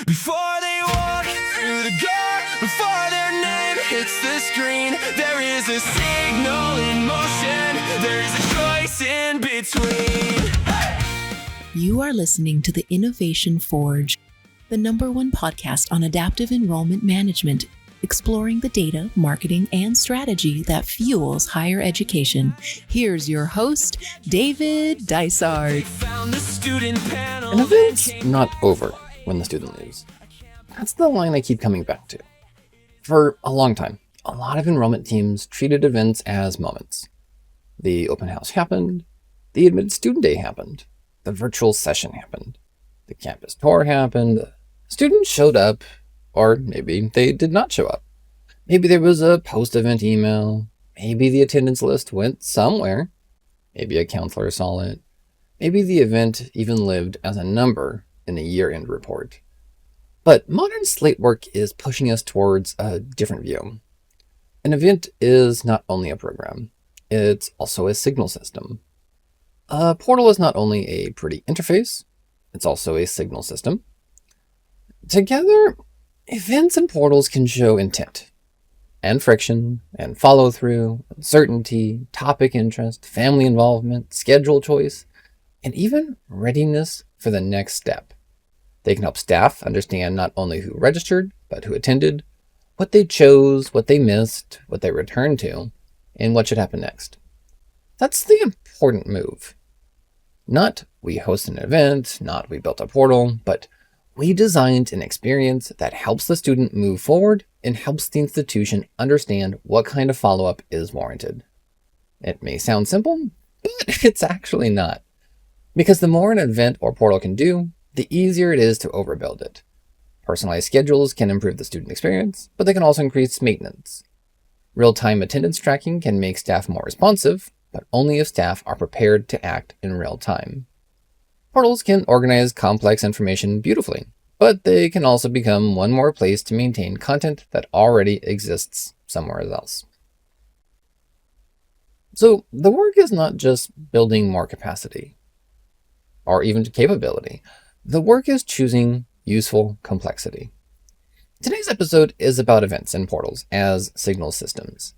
Before they walk through the door, before their name hits the screen, there is a signal in motion, there is a choice in between. You are listening to the Innovation Forge, the #1 podcast on adaptive enrollment management, exploring the data, marketing, and strategy that fuels higher education. Here's your host, David Dysart. An event's not over when the student leaves. That's the line I keep coming back to. For a long time, a lot of enrollment teams treated events as moments. The open house happened, the admitted student day happened, the virtual session happened, the campus tour happened, the students showed up, or maybe they did not show up. Maybe there was a post-event email, maybe the attendance list went somewhere, maybe a counselor saw it, maybe the event even lived as a number in a year-end report. But modern Slate work is pushing us towards a different view. An event is not only a program, it's also a signal system. A portal is not only a pretty interface, it's also a signal system. Together, events and portals can show intent, and friction, and follow-through, uncertainty, topic interest, family involvement, schedule choice, and even readiness for the next step. They can help staff understand not only who registered, but who attended, what they chose, what they missed, what they returned to, and what should happen next. That's the important move. Not we host an event, not we built a portal, but we designed an experience that helps the student move forward and helps the institution understand what kind of follow-up is warranted. It may sound simple, but it's actually not. Because the more an event or portal can do, the easier it is to overbuild it. Personalized schedules can improve the student experience, but they can also increase maintenance. Real-time attendance tracking can make staff more responsive, but only if staff are prepared to act in real time. Portals can organize complex information beautifully, but they can also become one more place to maintain content that already exists somewhere else. So the work is not just building more capacity, or even capability. The work is choosing useful complexity. Today's episode is about events and portals as signal systems,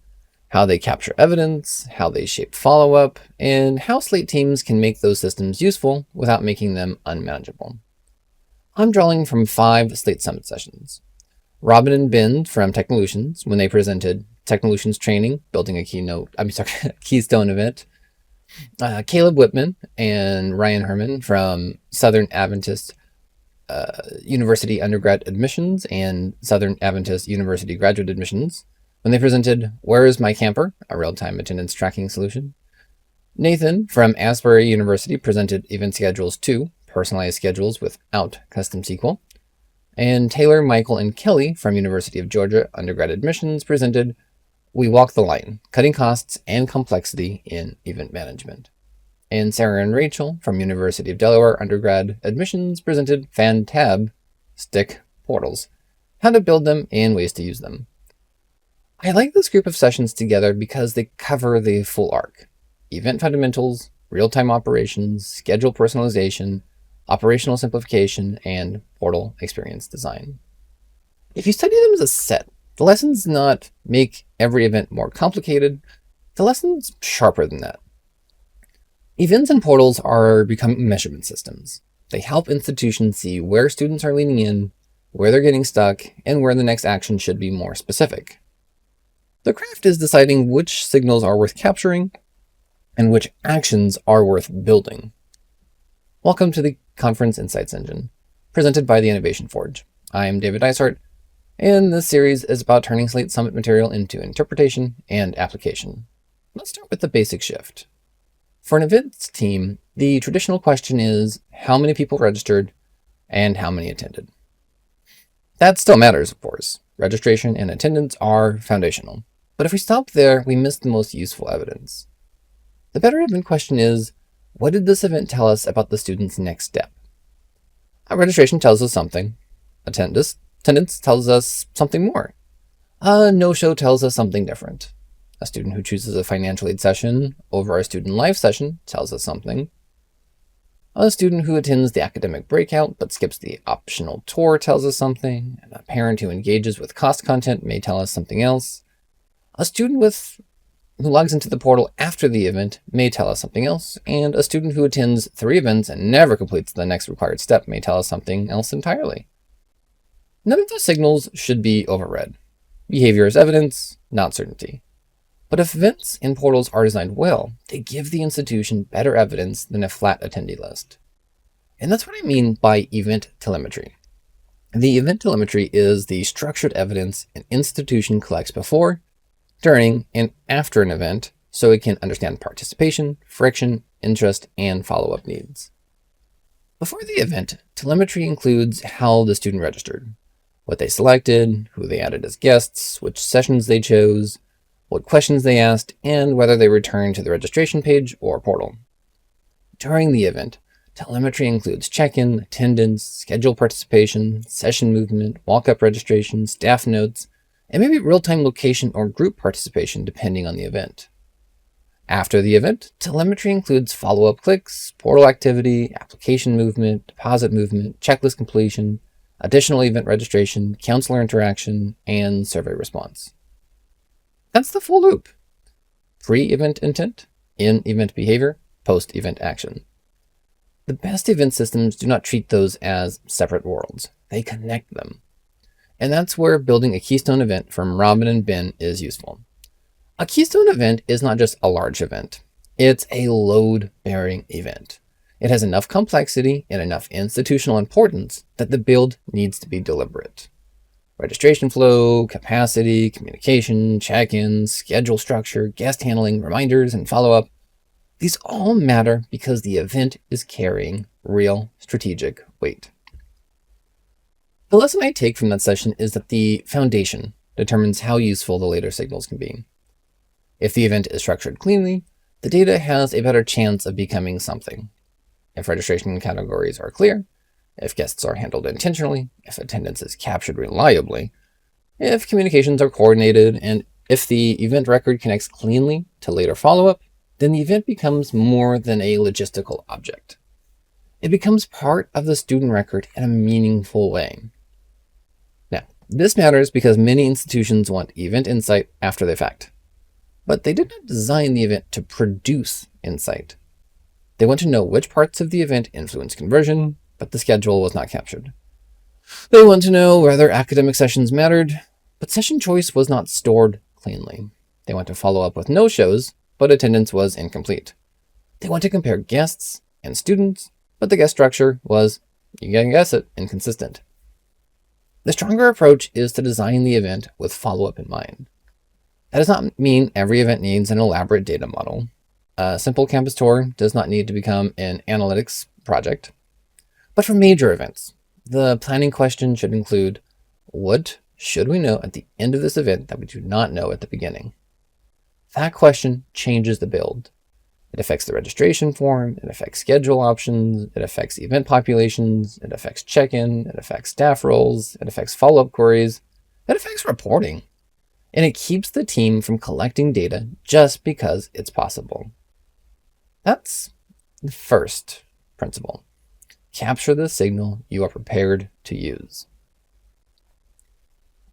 how they capture evidence, how they shape follow-up, and how Slate teams can make those systems useful without making them unmanageable. I'm drawing from 5 Slate Summit sessions. Robin and Ben from Technolutions, when they presented Technolutions training, building a Keystone event. Caleb Whitman and Ryan Herman from Southern Adventist University Undergrad Admissions and Southern Adventist University Graduate Admissions, when they presented Where is My Camper, a real-time attendance tracking solution. Nathan from Asbury University presented Event Schedules 2, personalized schedules without custom SQL. And Taylor, Michael, and Kelly from University of Georgia Undergrad Admissions presented We Walk the Line, Cutting Costs and Complexity in Event Management. And Sarah and Rachel from University of Delaware Undergrad Admissions presented Fantastic Portals, How to Build Them and Ways to Use Them. I like this group of sessions together because they cover the full arc: event fundamentals, real-time operations, schedule personalization, operational simplification, and portal experience design. If you study them as a set, the lessons not make every event more complicated, the lesson's sharper than that. Events and portals are becoming measurement systems. They help institutions see where students are leaning in, where they're getting stuck, and where the next action should be more specific. The craft is deciding which signals are worth capturing and which actions are worth building. Welcome to the Conference Insights Engine, presented by the Innovation Forge. I'm David Dysart, and this series is about turning Slate Summit material into interpretation and application. Let's start with the basic shift. For an events team, the traditional question is how many people registered and how many attended. That still matters, of course. Registration and attendance are foundational. But if we stop there, we miss the most useful evidence. The better event question is, what did this event tell us about the student's next step? Registration tells us something. Attendance tells us something more. A no-show tells us something different. A student who chooses a financial aid session over a student life session tells us something. A student who attends the academic breakout but skips the optional tour tells us something, and a parent who engages with cost content may tell us something else. A student who logs into the portal after the event may tell us something else, and a student who attends 3 events and never completes the next required step may tell us something else entirely. None of those signals should be overread. Behavior is evidence, not certainty. But if events and portals are designed well, they give the institution better evidence than a flat attendee list. And that's what I mean by event telemetry. The event telemetry is the structured evidence an institution collects before, during, and after an event so it can understand participation, friction, interest, and follow-up needs. Before the event, telemetry includes how the student registered, what they selected, who they added as guests, which sessions they chose, what questions they asked, and whether they returned to the registration page or portal. During the event, telemetry includes check-in, attendance, schedule participation, session movement, walk-up registration, staff notes, and maybe real-time location or group participation depending on the event. After the event, telemetry includes follow-up clicks, portal activity, application movement, deposit movement, checklist completion, additional event registration, counselor interaction, and survey response. That's the full loop. Pre-event intent, in-event behavior, post-event action. The best event systems do not treat those as separate worlds. They connect them. And that's where building a Keystone event from Robin and Ben is useful. A Keystone event is not just a large event. It's a load-bearing event. It has enough complexity and enough institutional importance that the build needs to be deliberate. Registration flow, capacity, communication, check-ins, schedule structure, guest handling, reminders, and follow-up. These all matter because the event is carrying real strategic weight. The lesson I take from that session is that the foundation determines how useful the later signals can be. If the event is structured cleanly, the data has a better chance of becoming something. If registration categories are clear, if guests are handled intentionally, if attendance is captured reliably, if communications are coordinated, and if the event record connects cleanly to later follow-up, then the event becomes more than a logistical object. It becomes part of the student record in a meaningful way. Now, this matters because many institutions want event insight after the fact. But they did not design the event to produce insight. They want to know which parts of the event influence conversion, but the schedule was not captured. They want to know whether academic sessions mattered, but session choice was not stored cleanly. They want to follow up with no-shows, but attendance was incomplete. They want to compare guests and students, but the guest structure was, you can guess it, inconsistent. The stronger approach is to design the event with follow-up in mind. That does not mean every event needs an elaborate data model. A simple campus tour does not need to become an analytics project. But for major events, the planning question should include, what should we know at the end of this event that we do not know at the beginning? That question changes the build. It affects the registration form, it affects schedule options, it affects event populations, it affects check-in, it affects staff roles, it affects follow-up queries, it affects reporting. And it keeps the team from collecting data just because it's possible. That's the first principle. Capture the signal you are prepared to use.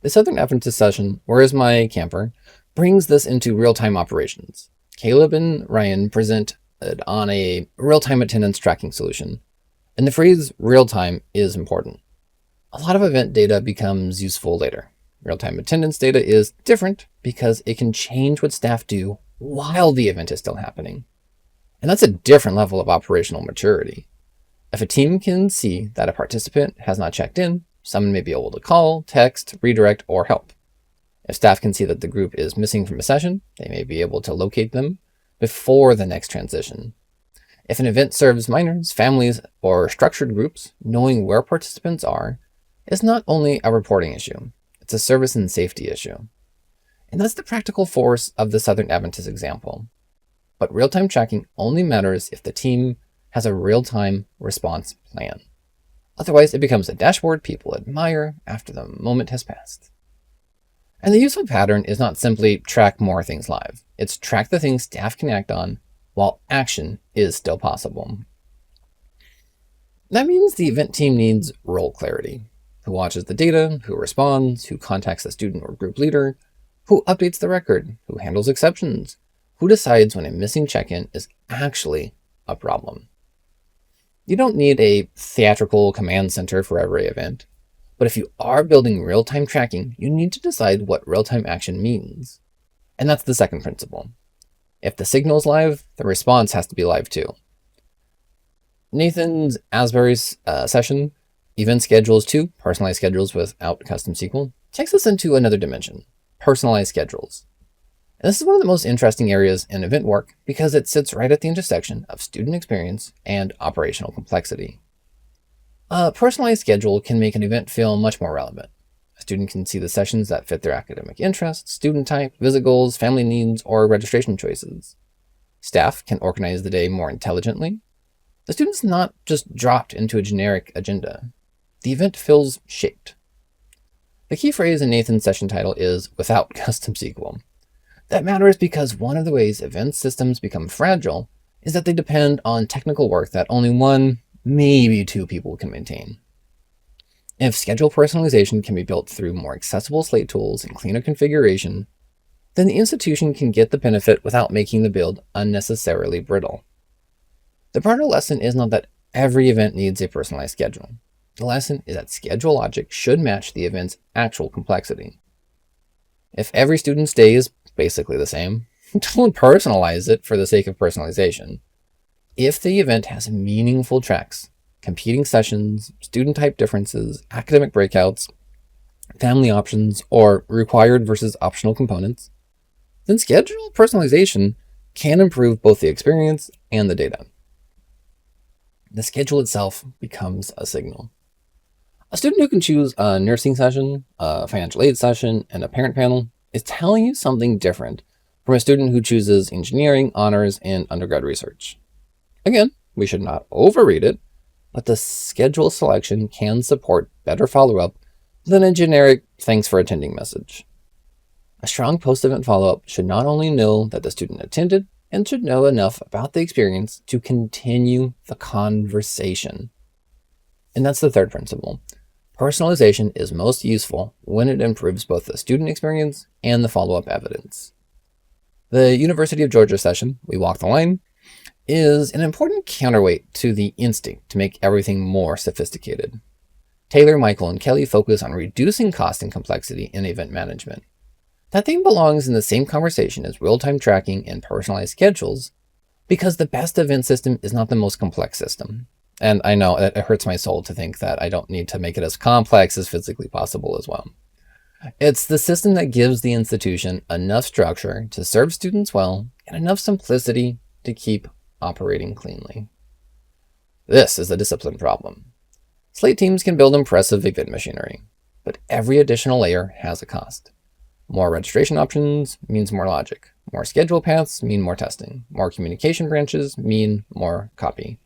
The Southern Adventist session, Where is My Camper, brings this into real-time operations. Caleb and Ryan present on a real-time attendance tracking solution. And the phrase real-time is important. A lot of event data becomes useful later. Real-time attendance data is different because it can change what staff do while the event is still happening. And that's a different level of operational maturity. If a team can see that a participant has not checked in, someone may be able to call, text, redirect, or help. If staff can see that the group is missing from a session, they may be able to locate them before the next transition. If an event serves minors, families, or structured groups, knowing where participants are is not only a reporting issue, it's a service and safety issue. And that's the practical force of the Southern Adventist example. But real-time tracking only matters if the team has a real-time response plan. Otherwise, it becomes a dashboard people admire after the moment has passed. And the useful pattern is not simply track more things live. It's track the things staff can act on while action is still possible. That means the event team needs role clarity. Who watches the data, who responds, who contacts the student or group leader, who updates the record, who handles exceptions, who decides when a missing check-in is actually a problem. You don't need a theatrical command center for every event, but if you are building real-time tracking, you need to decide what real-time action means. And that's the second principle. If the signal is live, the response has to be live too. Nathan's Asbury's session, event schedules to personalized schedules without custom SQL, takes us into another dimension, personalized schedules. And this is one of the most interesting areas in event work because it sits right at the intersection of student experience and operational complexity. A personalized schedule can make an event feel much more relevant. A student can see the sessions that fit their academic interests, student type, visit goals, family needs, or registration choices. Staff can organize the day more intelligently. The student's not just dropped into a generic agenda. The event feels shaped. The key phrase in Nathan's session title is without custom SQL. That matters because one of the ways event systems become fragile is that they depend on technical work that only one, maybe two people can maintain. If schedule personalization can be built through more accessible Slate tools and cleaner configuration, then the institution can get the benefit without making the build unnecessarily brittle. The broader lesson is not that every event needs a personalized schedule. The lesson is that schedule logic should match the event's actual complexity. If every student's day is basically the same, don't personalize it for the sake of personalization. If the event has meaningful tracks, competing sessions, student type differences, academic breakouts, family options, or required versus optional components, then schedule personalization can improve both the experience and the data. The schedule itself becomes a signal. A student who can choose a nursing session, a financial aid session, and a parent panel is telling you something different from a student who chooses engineering, honors, and undergrad research. Again, we should not overread it, but the schedule selection can support better follow-up than a generic thanks for attending message. A strong post-event follow-up should not only know that the student attended, and should know enough about the experience to continue the conversation. And that's the third principle. Personalization is most useful when it improves both the student experience and the follow-up evidence. The University of Georgia session, We Walk the Line, is an important counterweight to the instinct to make everything more sophisticated. Taylor, Michael, and Kelly focus on reducing cost and complexity in event management. That theme belongs in the same conversation as real-time tracking and personalized schedules because the best event system is not the most complex system. And I know it hurts my soul to think that I don't need to make it as complex as physically possible as well. It's the system that gives the institution enough structure to serve students well and enough simplicity to keep operating cleanly. This is a discipline problem. Slate teams can build impressive event machinery, but every additional layer has a cost. More registration options means more logic. More schedule paths mean more testing. More communication branches mean more copy.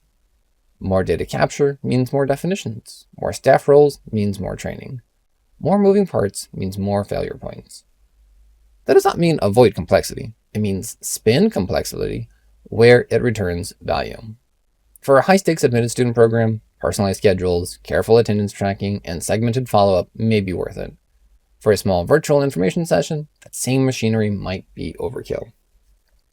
More data capture means more definitions. More staff roles means more training. More moving parts means more failure points. That does not mean avoid complexity. It means spend complexity where it returns value. For a high-stakes admitted student program, personalized schedules, careful attendance tracking, and segmented follow-up may be worth it. For a small virtual information session, that same machinery might be overkill.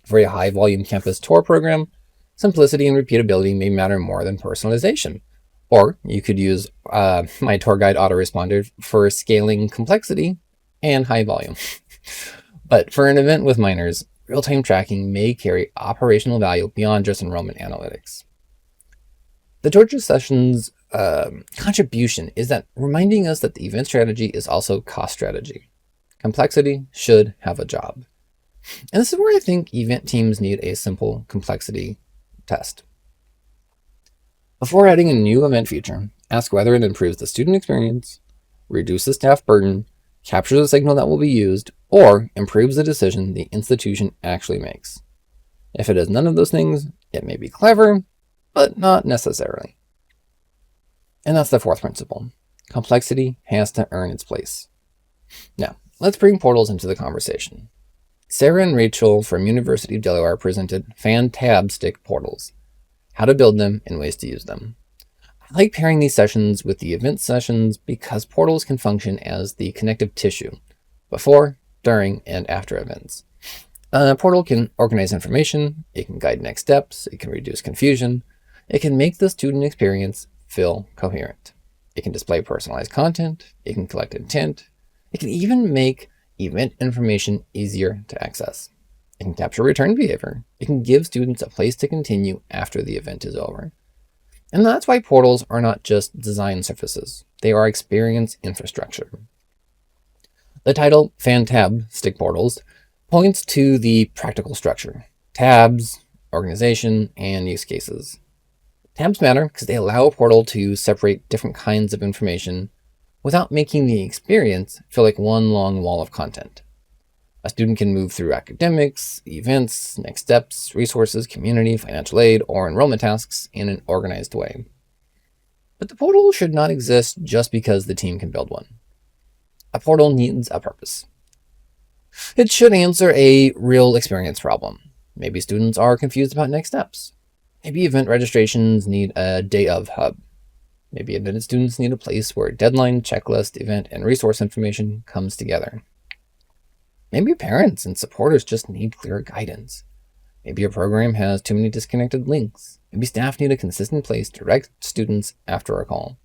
For a high-volume campus tour program, simplicity and repeatability may matter more than personalization. Or you could use my tour guide autoresponder for scaling complexity and high volume. But for an event with minors, real-time tracking may carry operational value beyond just enrollment analytics. The Georgia session's contribution is that reminding us that the event strategy is also cost strategy. Complexity should have a job. And this is where I think event teams need a simple complexity test. Before adding a new event feature, ask whether it improves the student experience, reduces staff burden, captures the signal that will be used, or improves the decision the institution actually makes. If it does none of those things, it may be clever, but not necessarily. And that's the fourth principle. Complexity has to earn its place. Now, let's bring portals into the conversation. Sarah and Rachel from University of Delaware presented fan-tab stick portals, how to build them and ways to use them. I like pairing these sessions with the event sessions because portals can function as the connective tissue before, during, and after events. A portal can organize information, it can guide next steps, it can reduce confusion, it can make the student experience feel coherent. It can display personalized content, it can collect intent, it can even make event information easier to access. It can capture return behavior, it can give students a place to continue after the event is over. And that's why portals are not just design surfaces, they are experience infrastructure. The title FanTab Stick Portals points to the practical structure, tabs, organization, and use cases. Tabs matter because they allow a portal to separate different kinds of information without making the experience feel like one long wall of content. A student can move through academics, events, next steps, resources, community, financial aid, or enrollment tasks in an organized way. But the portal should not exist just because the team can build one. A portal needs a purpose. It should answer a real experience problem. Maybe students are confused about next steps. Maybe event registrations need a day of hub. Maybe admitted students need a place where deadline, checklist, event, and resource information comes together. Maybe parents and supporters just need clear guidance. Maybe a program has too many disconnected links. Maybe staff need a consistent place to direct students after a call.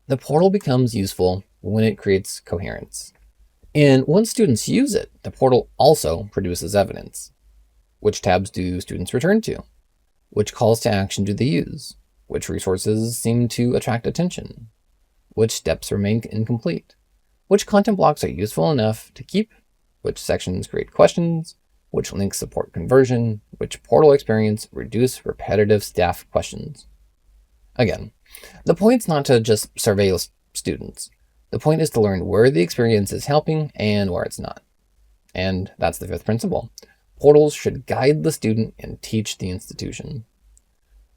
The portal becomes useful when it creates coherence. And once students use it, the portal also produces evidence. Which tabs do students return to? Which calls to action do they use? Which resources seem to attract attention? Which steps remain incomplete? Which content blocks are useful enough to keep? Which sections create questions? Which links support conversion? Which portal experience reduce repetitive staff questions? Again, the point's not to just survey students. The point is to learn where the experience is helping and where it's not. And that's the fifth principle. Portals should guide the student and teach the institution.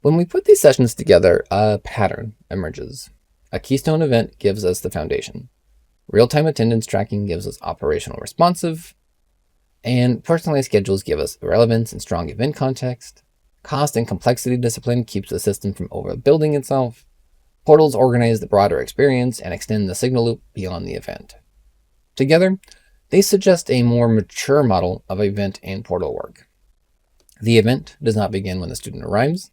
When we put these sessions together, a pattern emerges. A Keystone event gives us the foundation. Real-time attendance tracking gives us operational responsive, and personalized schedules give us relevance and strong event context. Cost and complexity discipline keeps the system from overbuilding itself. Portals organize the broader experience and extend the signal loop beyond the event. Together, they suggest a more mature model of event and portal work. The event does not begin when the student arrives.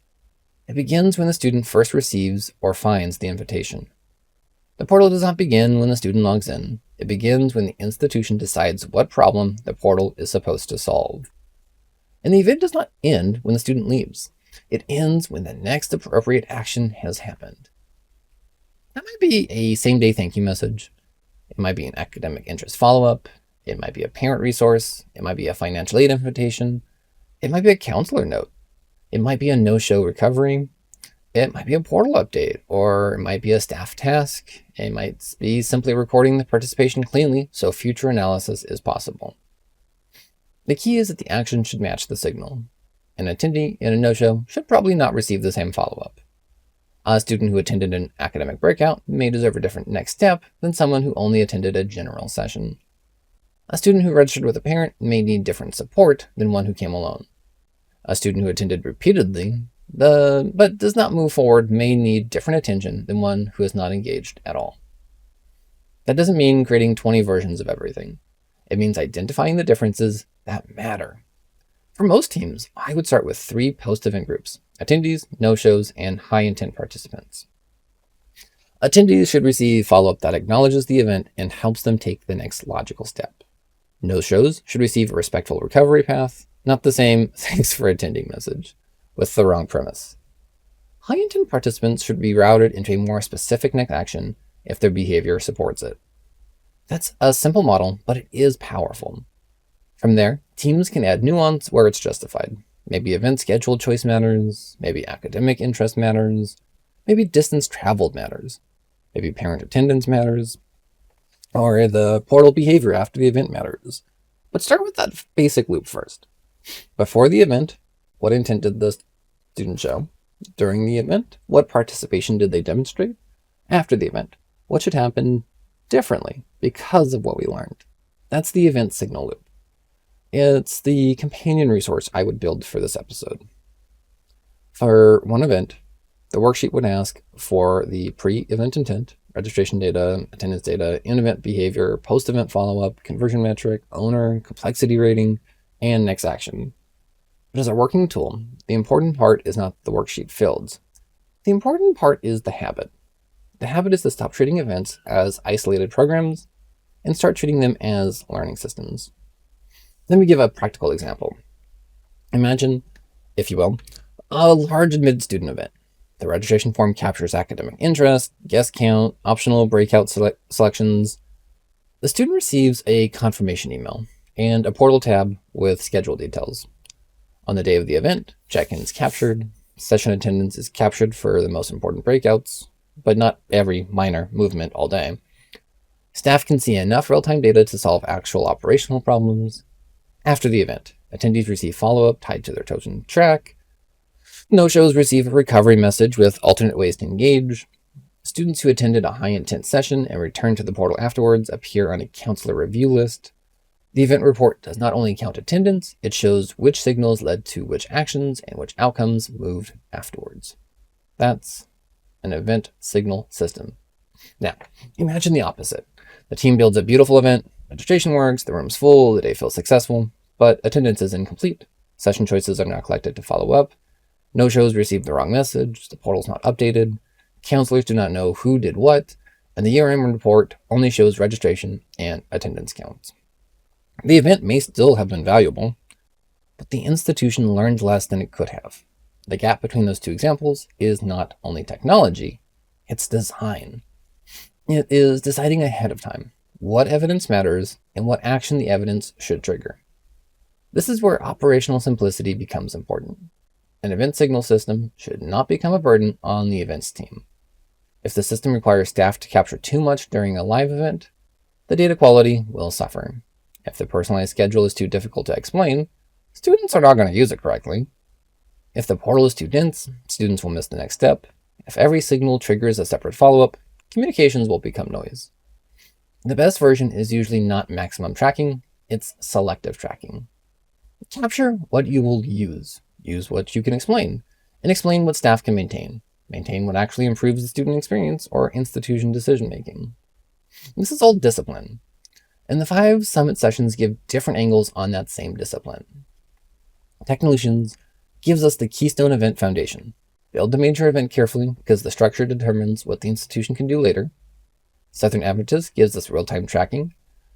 It begins when the student first receives or finds the invitation. The portal does not begin when the student logs in. It begins when the institution decides what problem the portal is supposed to solve. And the event does not end when the student leaves. It ends when the next appropriate action has happened. That might be a same-day thank you message. It might be an academic interest follow-up. It might be a parent resource. It might be a financial aid invitation. It might be a counselor note. It might be a no-show recovery. It might be a portal update, or it might be a staff task. It might be simply recording the participation cleanly so future analysis is possible. The key is that the action should match the signal. An attendee in a no-show should probably not receive the same follow-up. A student who attended an academic breakout may deserve a different next step than someone who only attended a general session. A student who registered with a parent may need different support than one who came alone. A student who attended repeatedly but does not move forward may need different attention than one who is not engaged at all. That doesn't mean creating 20 versions of everything. It means identifying the differences that matter. For most teams, I would start with 3 post-event groups: attendees, no-shows, and high-intent participants. Attendees should receive follow-up that acknowledges the event and helps them take the next logical step. No-shows should receive a respectful recovery path, not the same "thanks for attending" message, with the wrong premise. High-intent participants should be routed into a more specific next action if their behavior supports it. That's a simple model, but it is powerful. From there, teams can add nuance where it's justified. Maybe event schedule choice matters, maybe academic interest matters, maybe distance traveled matters, maybe parent attendance matters, or the portal behavior after the event matters. But start with that basic loop first. Before the event, what intent did the student show? During the event, what participation did they demonstrate? After the event, what should happen differently because of what we learned? That's the event signal loop. It's the companion resource I would build for this episode. For one event, the worksheet would ask for the pre-event intent, registration data, attendance data, in-event behavior, post-event follow-up, conversion metric, owner, complexity rating, and next action. But as a working tool, the important part is not the worksheet fields. The important part is the habit. The habit is to stop treating events as isolated programs and start treating them as learning systems. Let me give a practical example. Imagine, if you will, a large admitted student event. The registration form captures academic interest, guest count, optional breakout selections. The student receives a confirmation email and a portal tab with schedule details. On the day of the event, check-in is captured, session attendance is captured for the most important breakouts, but not every minor movement all day. Staff can see enough real-time data to solve actual operational problems. After the event, attendees receive follow-up tied to their chosen track. No-shows receive a recovery message with alternate ways to engage. Students who attended a high-intent session and returned to the portal afterwards appear on a counselor review list. The event report does not only count attendance, it shows which signals led to which actions and which outcomes moved afterwards. That's an event signal system. Now, imagine the opposite. The team builds a beautiful event, registration works, the room's full, the day feels successful, but attendance is incomplete. Session choices are not collected to follow up. No-shows receive the wrong message, the portal's not updated, counselors do not know who did what, and the year-end report only shows registration and attendance counts. The event may still have been valuable, but the institution learned less than it could have. The gap between those two examples is not only technology, it's design. It is deciding ahead of time what evidence matters and what action the evidence should trigger. This is where operational simplicity becomes important. An event signal system should not become a burden on the events team. If the system requires staff to capture too much during a live event, the data quality will suffer. If the personalized schedule is too difficult to explain, students are not going to use it correctly. If the portal is too dense, students will miss the next step. If every signal triggers a separate follow-up, communications will become noise. The best version is usually not maximum tracking, it's selective tracking. Capture what you will use what you can explain, and explain what staff can maintain what actually improves the student experience or institution decision-making. This is all discipline. And the 5 summit sessions give different angles on that same discipline. Technolutions gives us the Keystone event foundation. Build the major event carefully because the structure determines what the institution can do later. Southern Adventist gives us real-time tracking.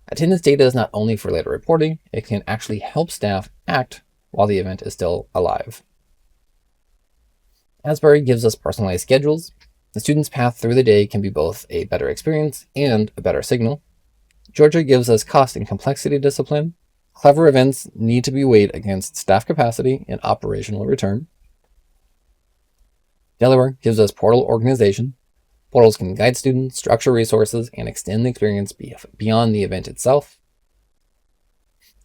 Attendance data is not only for later reporting, it can actually help staff act while the event is still alive. Asbury gives us personalized schedules. The student's path through the day can be both a better experience and a better signal. Georgia gives us cost and complexity discipline. Clever events need to be weighed against staff capacity and operational return. Delaware gives us portal organization. Portals can guide students, structure resources, and extend the experience beyond the event itself.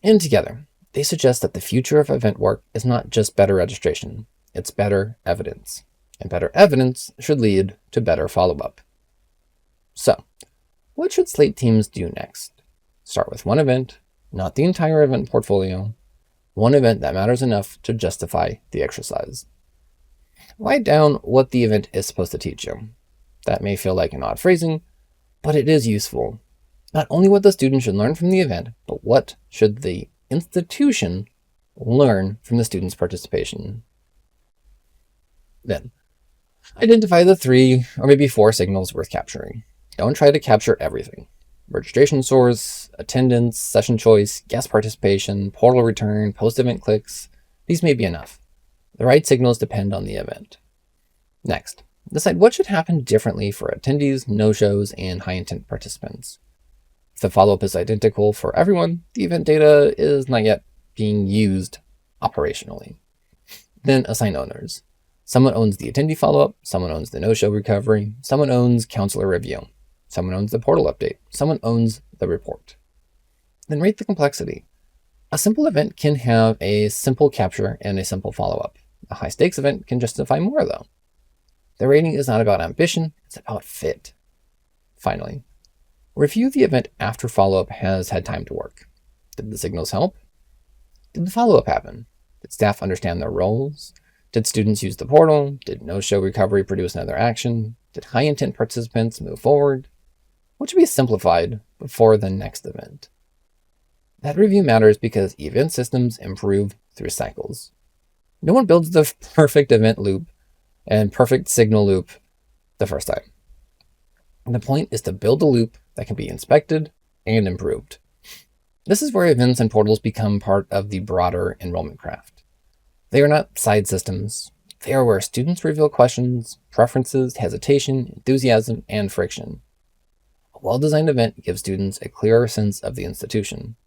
And together, they suggest that the future of event work is not just better registration, it's better evidence. And better evidence should lead to better follow-up. So, what should Slate teams do next? Start with one event, not the entire event portfolio. One event that matters enough to justify the exercise. Write down what the event is supposed to teach you. That may feel like an odd phrasing, but it is useful. Not only what the student should learn from the event, but what should the institution learn from the student's participation. Then, identify the 3 or maybe 4 signals worth capturing. Don't try to capture everything. Registration source, attendance, session choice, guest participation, portal return, post-event clicks. These may be enough. The right signals depend on the event. Next, decide what should happen differently for attendees, no-shows, and high-intent participants. If the follow-up is identical for everyone, the event data is not yet being used operationally. Then assign owners. Someone owns the attendee follow-up, someone owns the no-show recovery, someone owns counselor review. Someone owns the portal update. Someone owns the report. Then rate the complexity. A simple event can have a simple capture and a simple follow-up. A high-stakes event can justify more, though. The rating is not about ambition, it's about fit. Finally, review the event after follow-up has had time to work. Did the signals help? Did the follow-up happen? Did staff understand their roles? Did students use the portal? Did no-show recovery produce another action? Did high-intent participants move forward? What should be simplified before the next event? That review matters because event systems improve through cycles. No one builds the perfect event loop and perfect signal loop the first time. The point is to build a loop that can be inspected and improved. This is where events and portals become part of the broader enrollment craft. They are not side systems. They are where students reveal questions, preferences, hesitation, enthusiasm, and friction. A well-designed event gives students a clearer sense of the institution.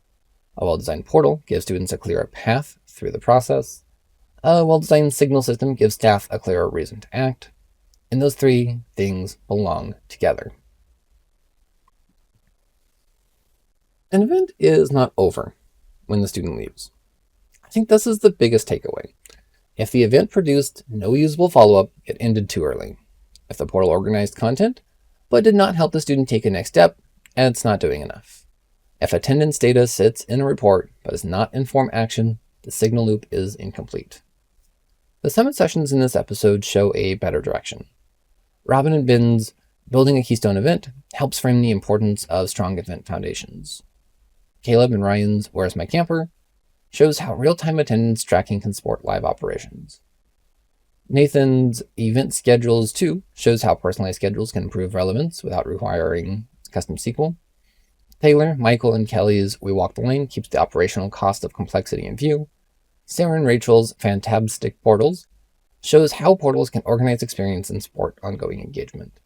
A well-designed portal gives students a clearer path through the process. A well-designed signal system gives staff a clearer reason to act. And those three things belong together. An event is not over when the student leaves. I think this is the biggest takeaway. If the event produced no usable follow-up, it ended too early. If the portal organized content, but did not help the student take a next step, it's not doing enough. If attendance data sits in a report but does not inform action, the signal loop is incomplete. The summit sessions in this episode show a better direction. Robin and Ben's Building a Keystone Event helps frame the importance of strong event foundations. Caleb and Ryan's Where's My Camper shows how real-time attendance tracking can support live operations. Nathan's Event Schedules 2 shows how personalized schedules can improve relevance without requiring custom SQL. Taylor, Michael, and Kelly's We Walk the Lane keeps the operational cost of complexity in view. Sarah and Rachel's Fantastic Portals shows how portals can organize experience and support ongoing engagement.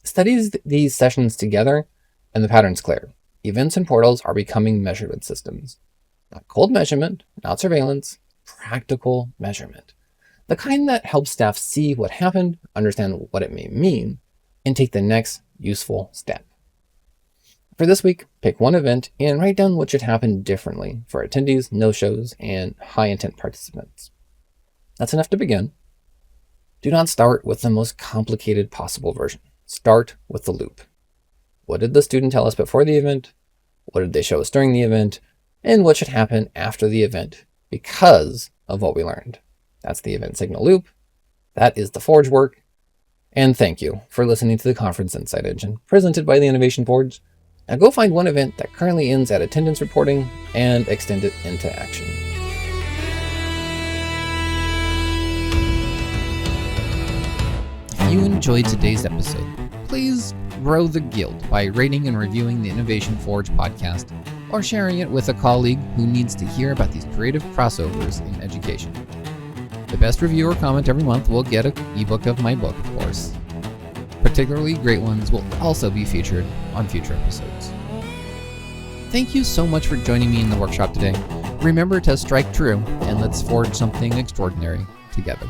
Study these sessions together, and the pattern's clear. Events and portals are becoming measurement systems. Not cold measurement, not surveillance, practical measurement. The kind that helps staff see what happened, understand what it may mean, and take the next useful step. For this week, pick one event and write down what should happen differently for attendees, no-shows, and high-intent participants. That's enough to begin. Do not start with the most complicated possible version. Start with the loop. What did the student tell us before the event? What did they show us during the event? And what should happen after the event because of what we learned? That's the event signal loop. That is the Forge work. And thank you for listening to the Conference Insight Engine presented by the Innovation Forge. Now go find one event that currently ends at attendance reporting and extend it into action. If you enjoyed today's episode, please grow the guild by rating and reviewing the Innovation Forge podcast or sharing it with a colleague who needs to hear about these creative crossovers in education. The best review or comment every month will get an ebook of my book, of course. Particularly great ones will also be featured on future episodes. Thank you so much for joining me in the workshop today. Remember to strike true, and let's forge something extraordinary together.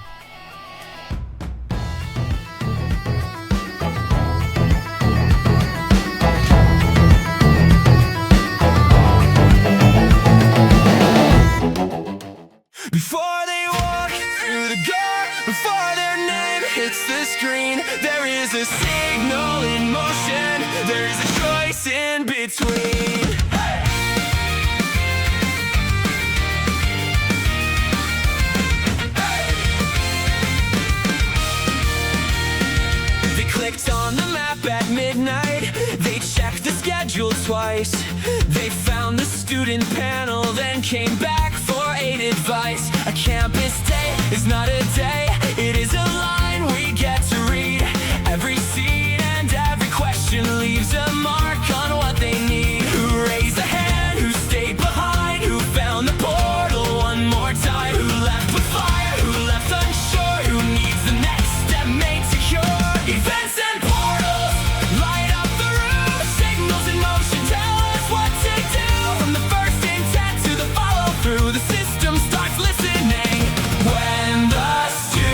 Before they walk through the door, before their name hits the screen, there is a signal in motion, there is a choice in between. They clicked on the map at midnight, they checked the schedule twice, they found the student panel, then came back for aid advice. A campus day is not a day, it is a line we get to read. Every scene and every question leaves a mark on what they need. Who raised a hand, who stayed behind, who found the portal one more time, who left with fire, who left unsure, who needs the next step made secure. Events and portals light up the room, signals in motion tell us what to do. From the first intent to the follow through, the system starts listening. When the student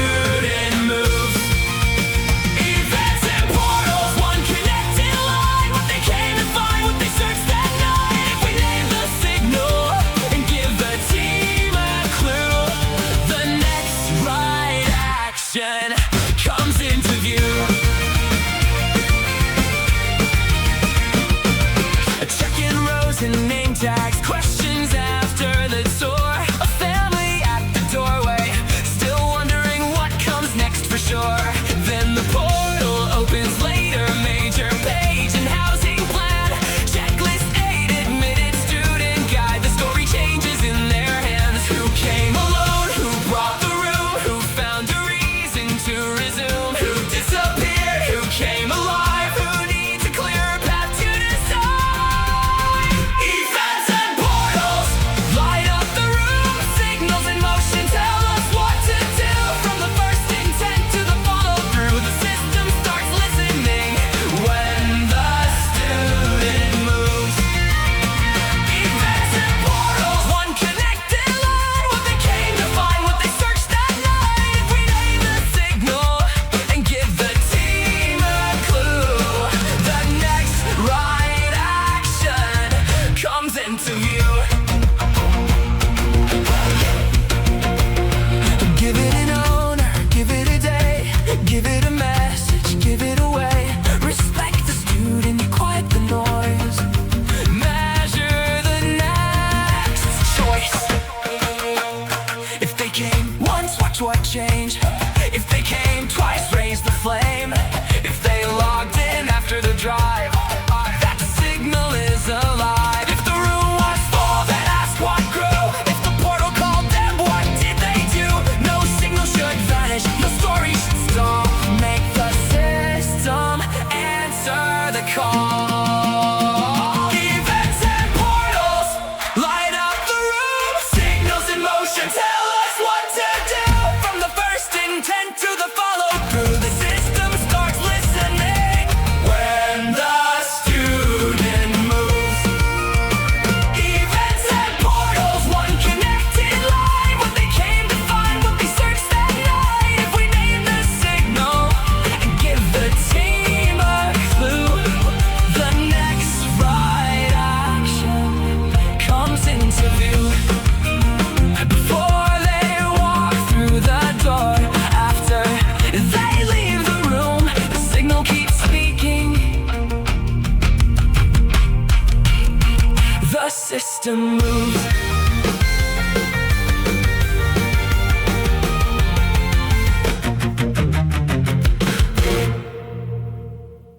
system moves.